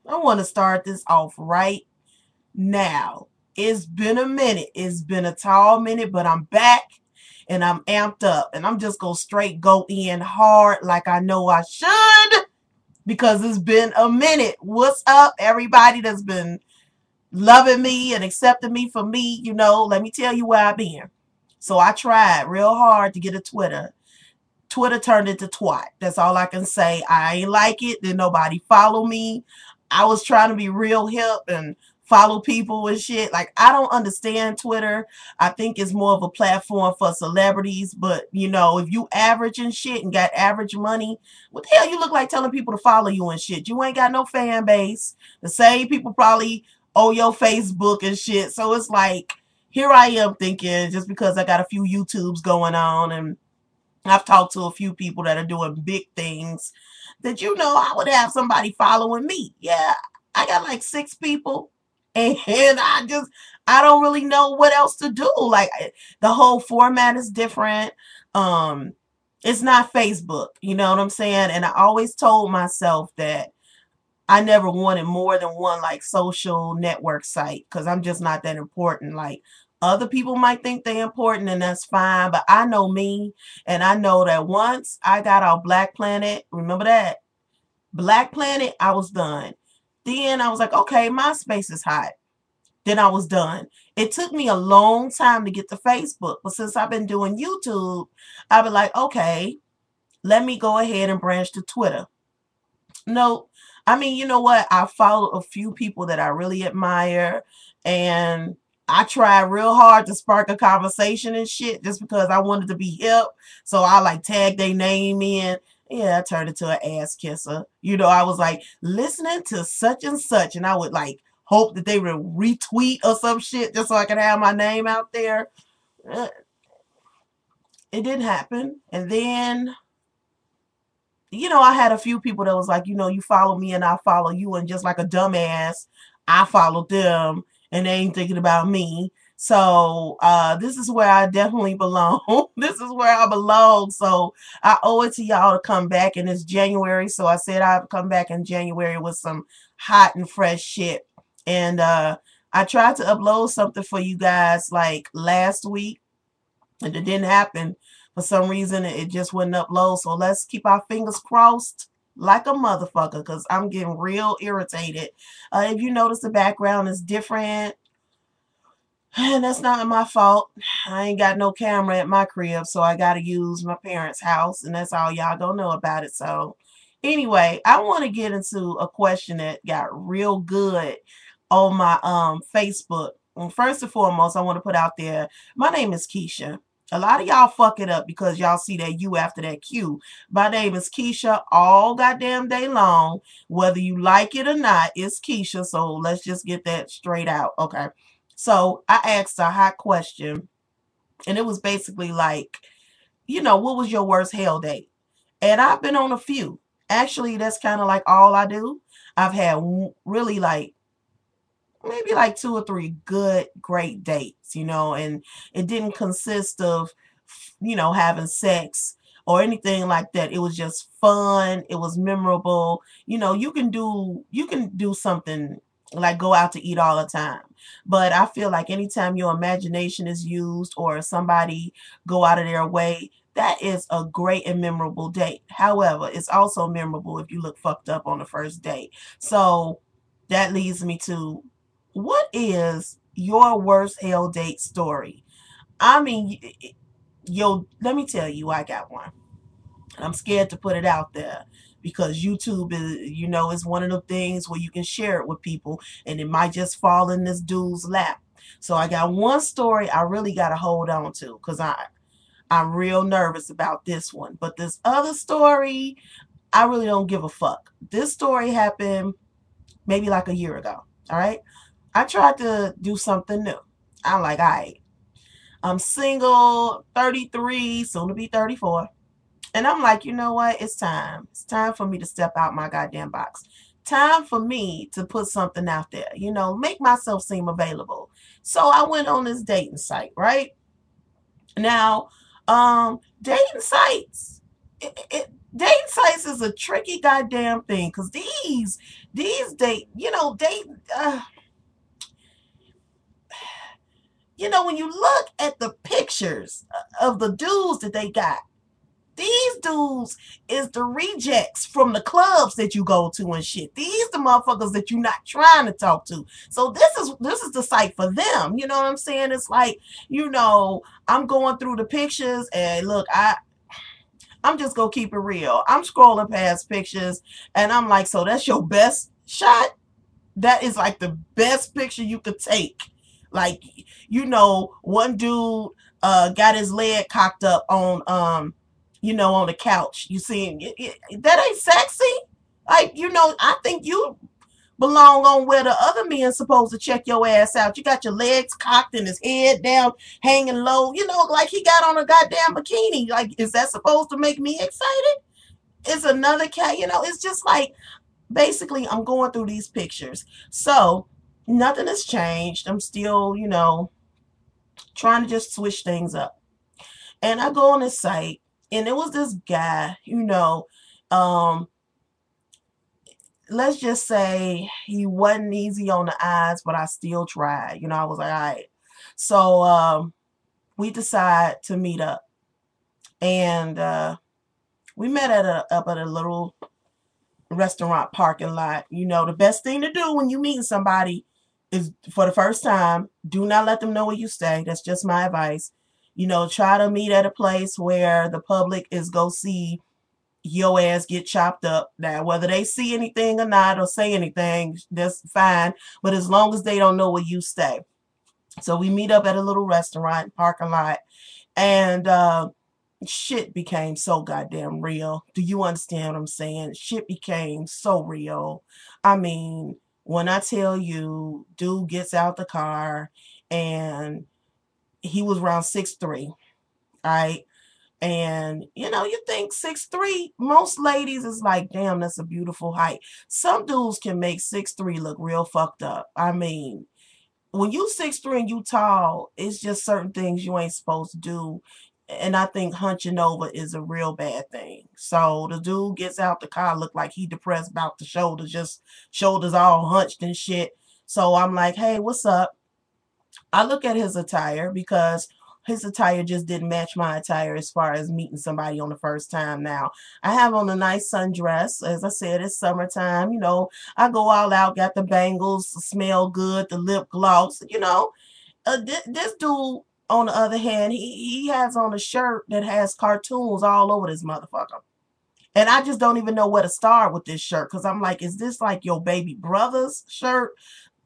I want to start this off right now. It's been a minute. It's been a tall minute, but I'm back and I'm amped up. And I'm just going to straight go in hard like I know I should because it's been a minute. What's up, everybody that's been loving me and accepting me for me? Let me tell you where I've been. So I tried real hard to get a Twitter. Twitter turned into twat. That's all I can say. I ain't like it. Did nobody follow me? I was trying to be real hip and follow people and shit. Like, I don't understand Twitter. I think it's more of a platform for celebrities. But, if you average and shit and got average money, what the hell you look like telling people to follow you and shit? You ain't got no fan base. The same people probably owe your Facebook and shit. So it's like, here I am thinking just because I got a few YouTubes going on and I've talked to a few people that are doing big things that I would have somebody following me. Yeah, I got like 6 people and I don't really know what else to do. Like the whole format is different. Um it's not Facebook, you know what I'm saying? And I always told myself that I never wanted more than one like social network site because I'm just not that important. Like other people might think they're important and that's fine, but I know me and I know that once I got off Black Planet, remember that? Black Planet, I was done. Then I was like, okay, MySpace is hot. Then I was done. It took me a long time to get to Facebook, but since I've been doing YouTube, I've been like, okay, let me go ahead and branch to Twitter. No, I mean, you know what? I follow a few people that I really admire, and I tried real hard to spark a conversation and shit just because I wanted to be hip. So I like tag their name in. Yeah, I turned into an ass kisser. I was like listening to such and such, and I would like hope that they would retweet or some shit just so I could have my name out there. Uh, It didn't happen. And then I had a few people that was like, you follow me and I follow you. And just like a dumbass, I followed them and they ain't thinking about me. So this is where I definitely belong. This is where I belong. So I owe it to y'all to come back. And it's January. So I said I'd come back in January with some hot and fresh shit. And I tried to upload something for you guys like last week and it didn't happen. For some reason, it just wouldn't upload. So let's keep our fingers crossed like a motherfucker because I'm getting real irritated. If you notice the background is different, and that's not my fault. I ain't got no camera at my crib, so I got to use my parents' house, and that's all y'all gonna know about it. So anyway, I want to get into a question that got real good on my Facebook. Well, first and foremost, I want to put out there, my name is Keisha. A lot of y'all fuck it up because y'all see that U after that Q. My name is Keisha all goddamn day long. Whether you like it or not, it's Keisha. So let's just get that straight out. Okay. So I asked a hot question, and it was basically like, what was your worst hell date? And I've been on a few. Actually, that's kind of like all I do. I've had really like maybe like 2 or 3 good, great dates, and it didn't consist of, having sex or anything like that. It was just fun. It was memorable. You can do something like go out to eat all the time. But I feel like anytime your imagination is used or somebody go out of their way, that is a great and memorable date. However, it's also memorable if you look fucked up on the first date. So that leads me to what is your worst hell date story? I mean, let me tell you, I got one. I'm scared to put it out there because YouTube is, is one of the things where you can share it with people and it might just fall in this dude's lap. So I got one story I really got to hold on to because I'm real nervous about this one. But this other story, I really don't give a fuck. This story happened maybe like a year ago. All right. I tried to do something new. I'm like, all right, I'm single, 33, soon to be 34. And I'm like, you know what? It's time. It's time for me to step out my goddamn box. Time for me to put something out there, make myself seem available. So I went on this dating site, right? Now, dating sites, dating sites is a tricky goddamn thing because These days, uh, when you look at the pictures of the dudes that they got, these dudes is the rejects from the clubs that you go to and shit. These the motherfuckers that you're not trying to talk to. So this is the site for them. You know what I'm saying? It's like, I'm going through the pictures and look, I'm just gonna keep it real. I'm scrolling past pictures and I'm like, so that's your best shot? That is like the best picture you could take. Like, one dude got his leg cocked up on the couch. You see, that ain't sexy. Like, I think you belong on where the other men's supposed to check your ass out. You got your legs cocked and his head down, hanging low. Like he got on a goddamn bikini. Like, is that supposed to make me excited? It's another cat. It's just like, basically, I'm going through these pictures. So nothing has changed. I'm still, trying to just switch things up. And I go on this site, and it was this guy, um, let's just say he wasn't easy on the eyes, but I still tried. I was like, all right. So we decide to meet up. And we met up at a little restaurant parking lot. The best thing to do when you meet somebody is, for the first time, do not let them know where you stay. That's just my advice. Try to meet at a place where the public is go see your ass get chopped up. Now, whether they see anything or not or say anything, that's fine. But as long as they don't know where you stay. So we meet up at a little restaurant parking lot, and shit became so goddamn real. Do you understand what I'm saying? Shit became so real. I mean, when I tell you, dude gets out the car and he was around 6'3", right? And you think 6'3", most ladies is like, damn, that's a beautiful height. Some dudes can make 6'3" look real fucked up. I mean, when you 6'3" and you tall, it's just certain things you ain't supposed to do. And I think hunching over is a real bad thing. So the dude gets out the car, look like he depressed about the shoulders, just shoulders all hunched and shit. So I'm like, hey, what's up? I look at his attire because his attire just didn't match my attire as far as meeting somebody on the first time. Now, I have on a nice sundress. As I said, it's summertime. I go all out, got the bangles, smell good, the lip gloss. This dude, on the other hand, he has on a shirt that has cartoons all over this motherfucker. And I just don't even know where to start with this shirt because I'm like, is this like your baby brother's shirt?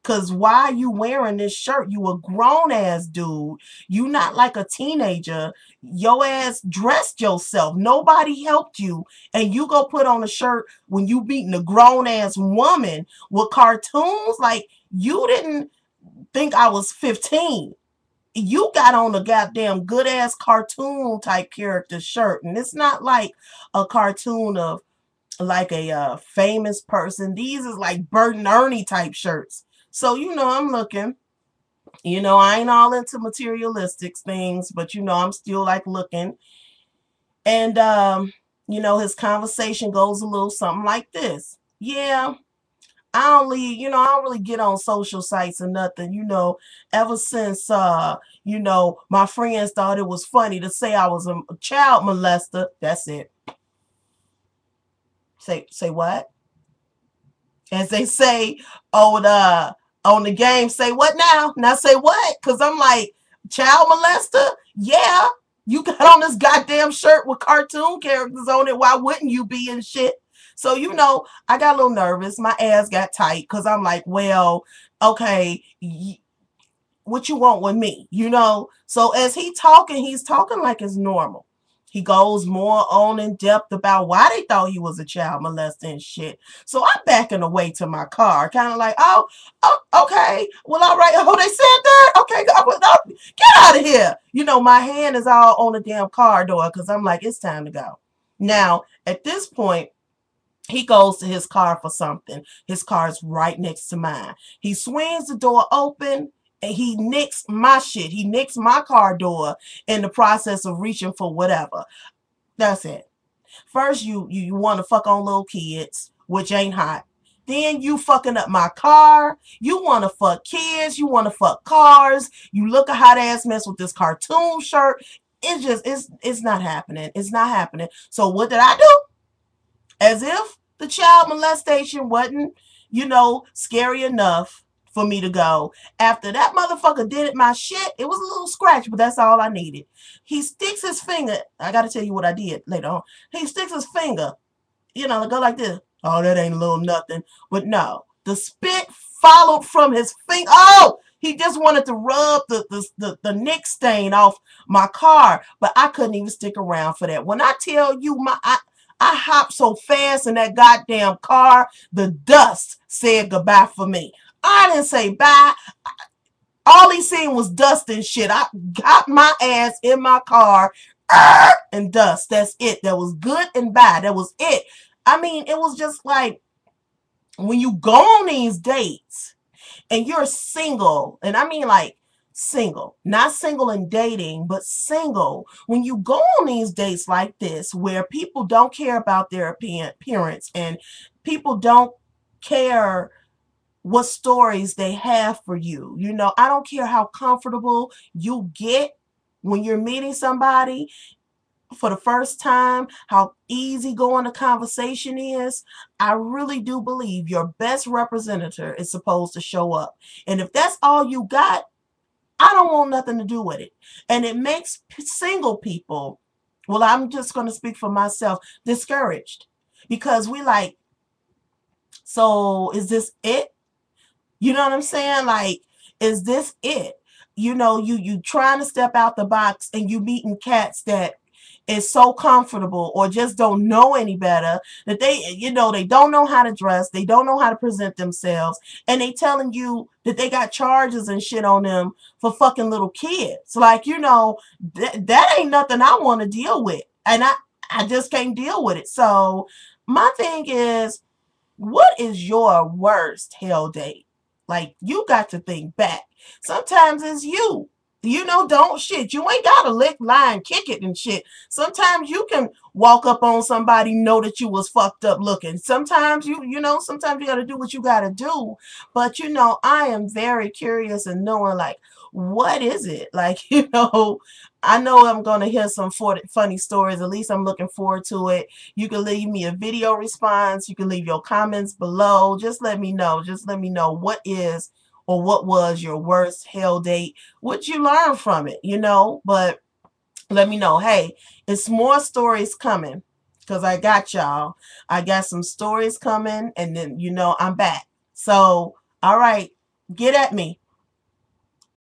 Cause why are you wearing this shirt? You a grown ass dude. You not like a teenager. Your ass dressed yourself. Nobody helped you. And you go put on a shirt when you beating a grown ass woman with cartoons. Like, you didn't think I was 15. You got on a goddamn good ass cartoon type character shirt. And it's not like a cartoon of like a famous person. These is like Bert and Ernie type shirts. So, I'm looking. I ain't all into materialistic things, but I'm still like looking. And his conversation goes a little something like this. Yeah, I don't really get on social sites or nothing, ever since my friends thought it was funny to say I was a child molester. That's it. Say what? As they say on the game, say what now? Now say what? Because I'm like, child molester? Yeah. You got on this goddamn shirt with cartoon characters on it. Why wouldn't you be and shit? So, I got a little nervous. My ass got tight because I'm like, well, okay, what you want with me? So as he's talking like it's normal. He goes more on in depth about why they thought he was a child molester and shit. So I'm backing away to my car, kind of like, oh, okay, well, all right. Oh, they said that. Okay, get out of here. My hand is all on the damn car door because I'm like, it's time to go. Now, at this point, he goes to his car for something. His car is right next to mine. He swings the door open and he nicks my shit. He nicks my car door in the process of reaching for whatever. That's it. First, you want to fuck on little kids, which ain't hot. Then you fucking up my car. You want to fuck kids. You want to fuck cars. You look a hot ass mess with this cartoon shirt. It's not happening. It's not happening. So what did I do? As if the child molestation wasn't, scary enough for me to go. After that motherfucker did my shit, it was a little scratch, but that's all I needed. He sticks his finger. I got to tell you what I did later on. He sticks his finger, go like this. Oh, that ain't a little nothing. But no, the spit followed from his finger. Oh, he just wanted to rub the nick stain off my car, but I couldn't even stick around for that. When I tell you, I hopped so fast in that goddamn car, the dust said goodbye for me. I didn't say bye. All he seen was dust and shit. I got my ass in my car and dust. That's it. That was good and bad. That was it. I mean, it was just like when you go on these dates and you're single, and I mean like single, not single in dating, but single. When you go on these dates like this, where people don't care about their appearance and people don't care what stories they have for you. I don't care how comfortable you get when you're meeting somebody for the first time, how easygoing the conversation is. I really do believe your best representative is supposed to show up. And if that's all you got, I don't want nothing to do with it. And it makes single people, well, I'm just going to speak for myself, discouraged. Because we like, so is this it? You know what I'm saying? Like, is this it? You trying to step out the box and you meeting cats that is so comfortable or just don't know any better, that they don't know how to dress, they don't know how to present themselves, and they telling you that they got charges and shit on them for fucking little kids. Like, that ain't nothing I want to deal with. And I just can't deal with it. So my thing is, what is your worst hell date? Like, you got to think back. Sometimes it's you. Don't shit. You ain't got to lick, lie, and kick it and shit. Sometimes you can walk up on somebody, know that you was fucked up looking. Sometimes sometimes you got to do what you got to do. But, I am very curious in knowing, like, what is it? Like, I know I'm going to hear some funny stories. At least I'm looking forward to it. You can leave me a video response. You can leave your comments below. Just let me know. Just let me know what is or what was your worst hell date. What you learn from it, But let me know. Hey, it's more stories coming because I got y'all. I got some stories coming, and then, I'm back. So, all right, get at me.